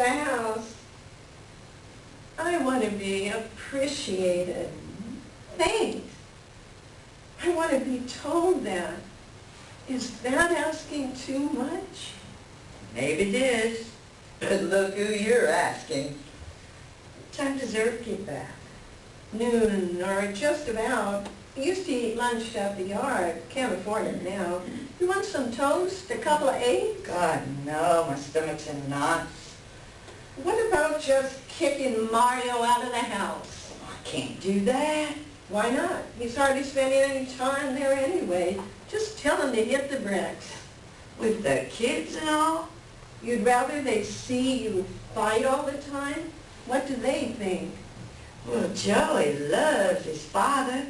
the house. I want to be appreciated. Thanks. I want to be told that. Is that asking too much? Maybe it is. But look who you're asking. What time does Irv get back? Noon, or just about. He used to eat lunch at the yard. Can't afford it now. You want some toast? A couple of eggs? God, no. My stomach's in knots. What about just kicking Mario out of the house? I can't do that. Why not? He's hardly spending any time there anyway. Just tell him to hit the bricks. With the kids and all? You'd rather they see you fight all the time? What do they think? Well, Joey loves his father.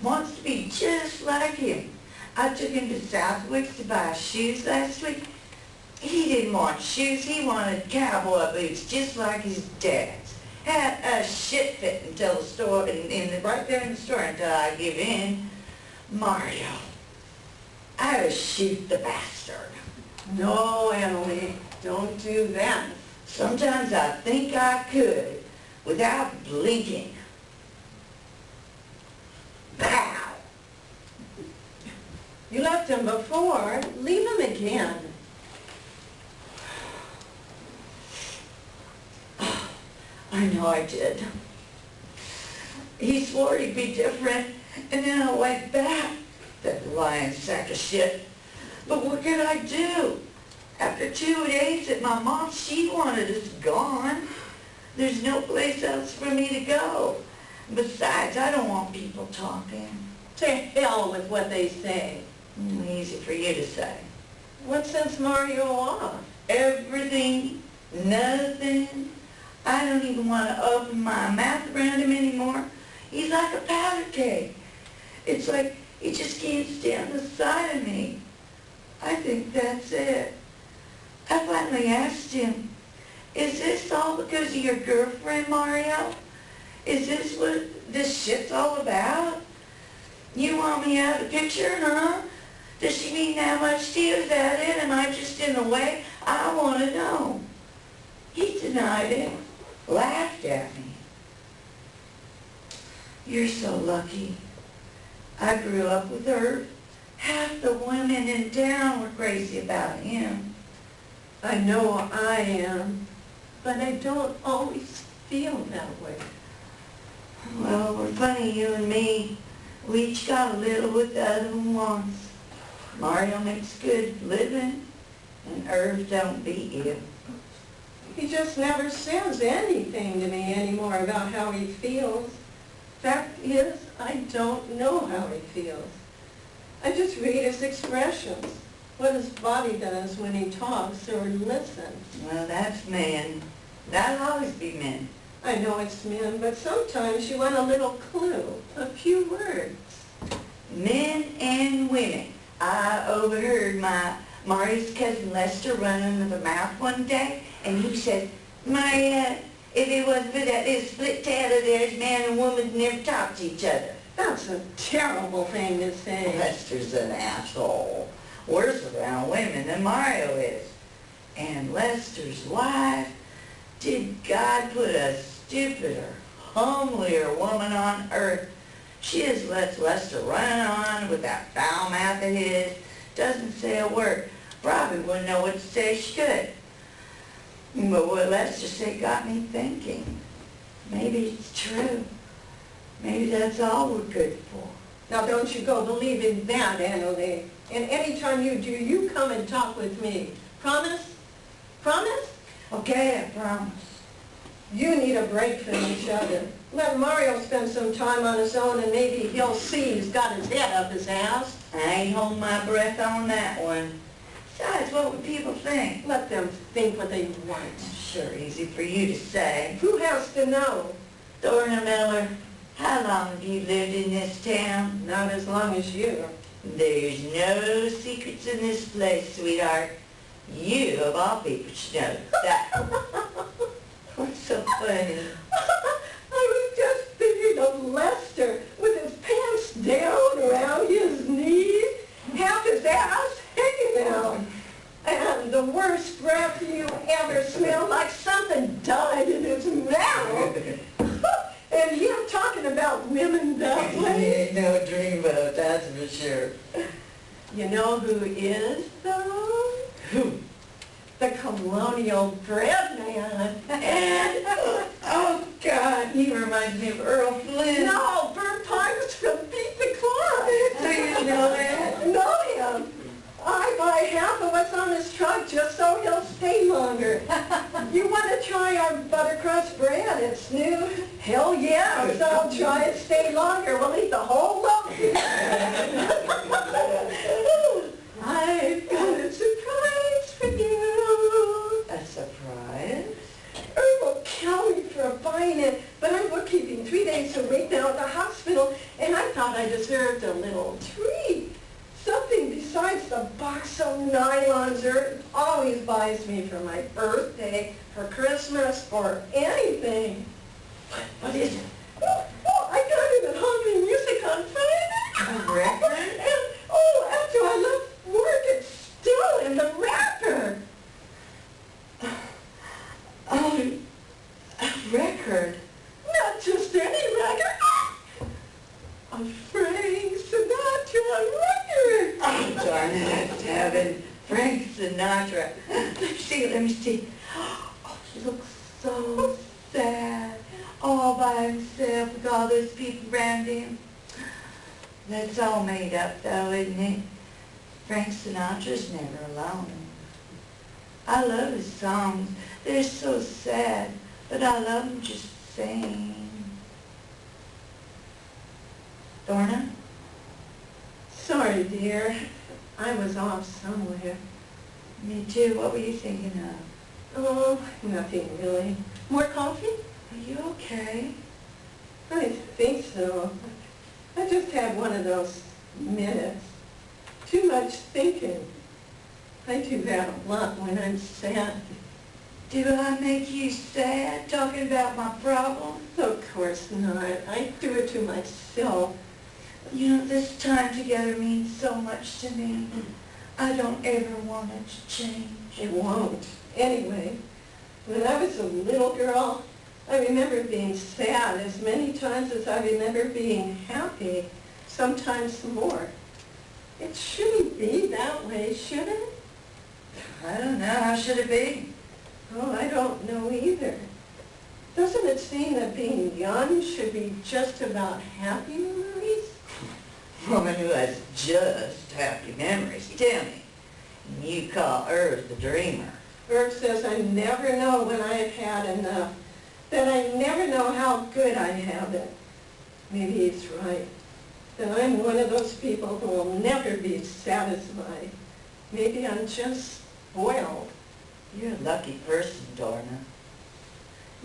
Wants to be just like him. I took him to Southwick to buy shoes last week. He didn't want shoes. He wanted cowboy boots just like his dad's. Had a shit fit until the store, right there in the store until I give in. Mario, I would shoot the bastard. No, Emily, don't do that. Sometimes I think I could without blinking. Pow! You left him before. Leave him again. I know I did. He swore he'd be different, and then I went back. That lying sack of shit. But what could I do? After 2 days at my mom, she wanted us gone. There's no place else for me to go. Besides, I don't want people talking. To hell with what they say. Easy for you to say. What sends Mario off? Everything, nothing. I don't even want to open my mouth around him anymore. He's like a powder keg. It's like he just can't stand the sight of me. I think that's it. I finally asked him, is this all because of your girlfriend, Mario? Is this what this shit's all about? You want me out of the picture, huh? Does she mean that much to you? Is that it? Am I just in the way? I want to know. He denied it, laughed at me. You're so lucky. I grew up with her. Half the women in town were crazy about him. I know I am, but I don't always feel that way. Well, we're funny, you and me. We each got a little what the other one wants. Mario makes good living, and Irv don't beat you. He just never says anything to me anymore about how he feels. Fact is, I don't know how he feels. I just read his expressions, what his body does when he talks or listens. Well, that's men. That'll always be men. I know it's men, but sometimes you want a little clue, a few words. Men and women. I overheard Mario's cousin Lester running with a mouth one day, and he said, Maria, if it wasn't for that little split tail of theirs, man and woman never talk to each other. That's a terrible thing to say. Lester's an asshole. Worse around women than Mario is. And Lester's wife, did God put a stupider, homelier woman on earth? She just lets Lester run on with that foul mouth of his, doesn't say a word. Probably wouldn't know what to say she could. But what Lester said got me thinking. Maybe it's true. Maybe that's all we're good for. Now don't you go believing that, Annalie. And anytime you do, you come and talk with me. Promise? Promise? Okay, I promise. You need a break from each other. Let Mario spend some time on his own and maybe he'll see he's got his head up his ass. I ain't holding my breath on that one. Besides, what would people think? Let them think what they want. Sure, easy for you to say. Who has to know? Dora Miller, how long have you lived in this town? Not as long as you. There's no secrets in this place, sweetheart. You, of all people, should know that. What's so funny? I was just thinking of Lester with his pants down around his knees, half his ass hanging out, and the worst breath you ever smelled, like something died in his mouth. And him talking about women that He way. ain't no dreamboat, that's for sure. You know who is, though? Who? The colonial bread man. And, oh God, he reminds me of Earl Flynn. No, Bert Parker's from Beat the Clock. Do you know that? Know him. I buy half of what's on his truck just so he'll stay longer. You want to try our buttercrust bread? It's new. Hell yeah, so I'll try it, stay longer. We'll eat the whole loaf. I've got a surprise for you. A surprise? Earl will kill me for buying it, but I'm bookkeeping 3 days a week now at the hospital, and I thought I deserved a little treat. Something besides the box of nylons Earl always buys me for my birthday, for Christmas, for anything. What is it? Oh, I got it at Hungry Music on Friday. A record? And, oh, after I left work, it's still in the wrapper. Oh, a record? Not just any record. A Frank Sinatra record. Oh, darn it, I have to have it. Frank Sinatra. Let me see. Oh, he looks so sad. All by himself with all those people around him. That's all made up, though, isn't it? Frank Sinatra's never alone. I love his songs. They're so sad, but I love them just the same. Lorna? Sorry, dear. I was off somewhere. Me too. What were you thinking of? Oh, nothing really. More coffee? Are you okay? I think so. I just had one of those minutes. Too much thinking. I do that a lot when I'm sad. Do I make you sad talking about my problem? Of course not. I do it to myself. You know, this time together means so much to me. I don't ever want it to change. It won't. Anyway, when I was a little girl, I remember being sad as many times as I remember being happy, sometimes more. It shouldn't be that way, should it? I don't know. How should it be? Oh, I don't know either. Doesn't it seem that being young should be just about happy memories? Woman who has just happy memories. Tell me. You call Earth the dreamer. Irv says I never know when I have had enough, that I never know how good I have it. Maybe he's right. That I'm one of those people who will never be satisfied. Maybe I'm just spoiled. You're a lucky person, Dorna.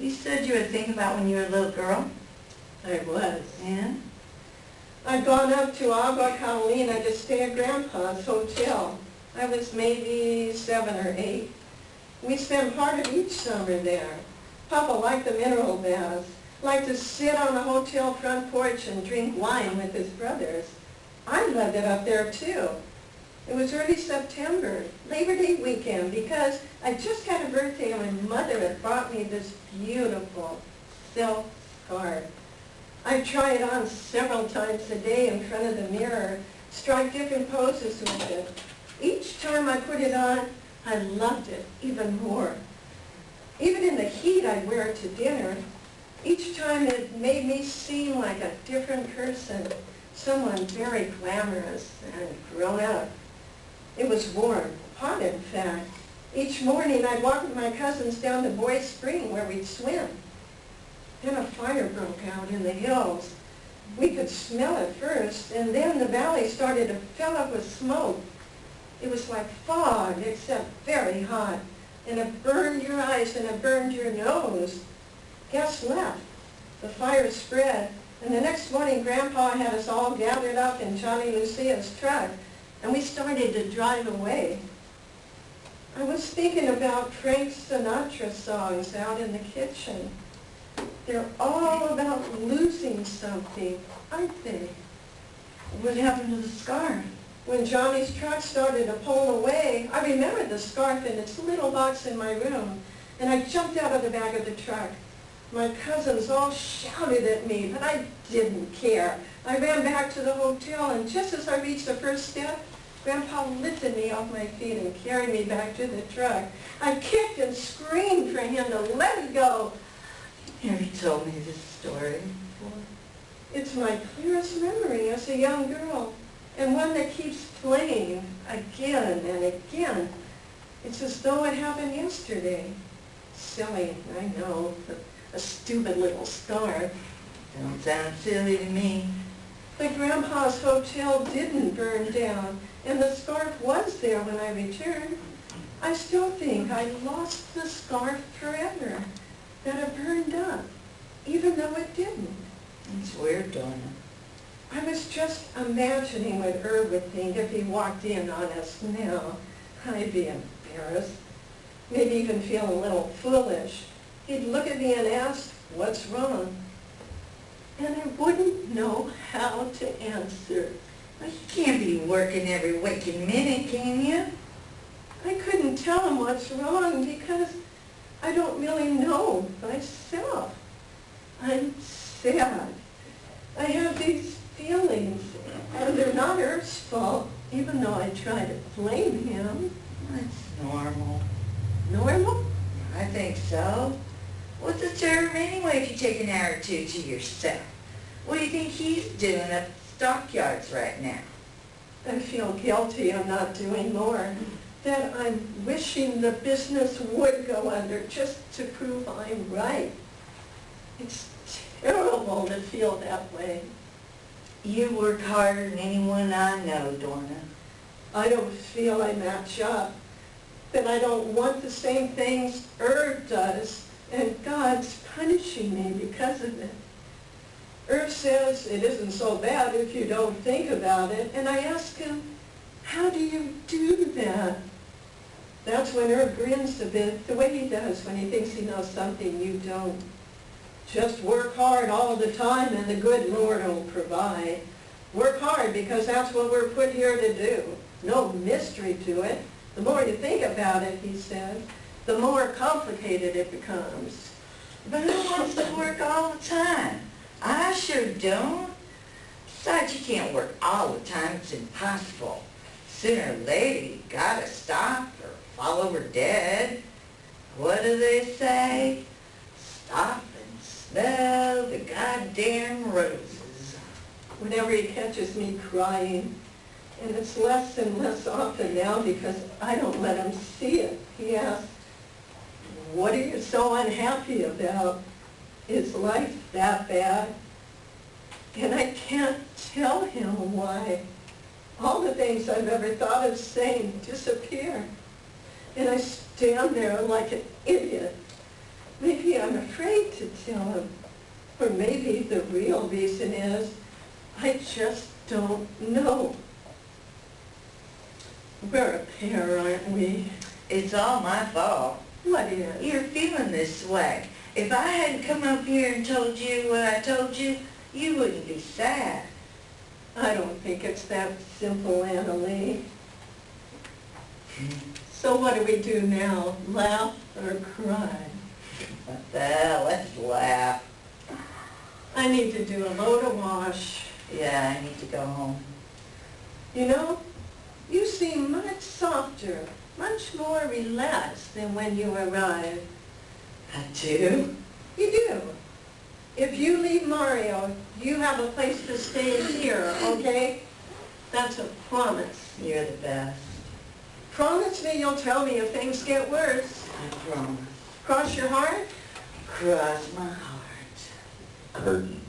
You said you were thinking about when you were a little girl. I was. And? I'd gone up to Agua Catalina to stay at Grandpa's hotel. I was maybe 7 or 8. We spent part of each summer there. Papa liked the mineral baths, liked to sit on the hotel front porch and drink wine with his brothers. I loved it up there too. It was early September, Labor Day weekend, because I just had a birthday and my mother had brought me this beautiful silk scarf. I try it on several times a day in front of the mirror, strike different poses with it. Each time I put it on, I loved it even more. Even in the heat, I'd wear it to dinner. Each time it made me seem like a different person, someone very glamorous and grown up. It was warm, hot in fact. Each morning I'd walk with my cousins down to Boy's Spring where we'd swim. Then a fire broke out in the hills. We could smell it first, and then the valley started to fill up with smoke. It was like fog, except very hot, and it burned your eyes and it burned your nose. Guess left. The fire spread, and the next morning Grandpa had us all gathered up in Johnny Lucia's truck, and we started to drive away. I was thinking about Frank Sinatra songs out in the kitchen. They're all about losing something, aren't they? What happened to the scarf? When Johnny's truck started to pull away, I remembered the scarf in its little box in my room, and I jumped out of the back of the truck. My cousins all shouted at me, but I didn't care. I ran back to the hotel, and just as I reached the first step, Grandpa lifted me off my feet and carried me back to the truck. I kicked and screamed for him to let me go. Have you told me this story before? It's my clearest memory as a young girl, and one that keeps playing again and again. It's as though it happened yesterday. Silly, I know, a stupid little scarf. Don't sound silly to me. But Grandpa's hotel didn't burn down, and the scarf was there when I returned. I still think I lost the scarf forever, that it burned up, even though it didn't. It's weird, Donna. I was just imagining what Irv would think if he walked in on us now. I'd be embarrassed, maybe even feel a little foolish. He'd look at me and ask, "What's wrong?" And I wouldn't know how to answer. Well, you can't be working every waking minute, can you? I couldn't tell him what's wrong because I don't really know myself. I'm sad. I have these feelings, and they're not Irv's fault, even though I try to blame him. It's normal. Normal? I think so. What's the term anyway if you take an hour or two to yourself? What do you think he's doing at the stockyards right now? I feel guilty I'm not doing more, that I'm wishing the business would go under just to prove I'm right. It's terrible to feel that way. You work harder than anyone I know, Donna. I don't feel I match up, that I don't want the same things Irv does, and God's punishing me because of it. Irv says it isn't so bad if you don't think about it, and I ask him, how do you do that? That's when Irv grins a bit, the way he does when he thinks he knows something you don't. Just work hard all the time and the good Lord will provide. Work hard because that's what we're put here to do. No mystery to it. The more you think about it, he said, the more complicated it becomes. But who wants to work all the time? I sure don't. Besides, you can't work all the time. It's impossible. Sooner or later, you gotta stop or fall over dead. What do they say? Stop and smell the goddamn roses. Whenever he catches me crying, and it's less and less often now because I don't let him see it, he asks, what are you so unhappy about? Is life that bad? And I can't tell him why. All the things I've ever thought of saying disappear. And I stand there like an idiot. Maybe I'm afraid to tell him. Or maybe the real reason is I just don't know. We're a pair, aren't we? It's all my fault. What is? You're feeling this way. If I hadn't come up here and told you what I told you, you wouldn't be sad. I don't think it's that simple, Annalie. So what do we do now? Laugh or cry? Well, let's laugh. I need to do a load wash. Yeah, I need to go home. You know, you seem much softer, much more relaxed than when you arrived. I do? You do. If you leave Mario, you have a place to stay here, okay? That's a promise. You're the best. Promise me you'll tell me if things get worse. I promise. Cross your heart? Cross my heart. Curtain.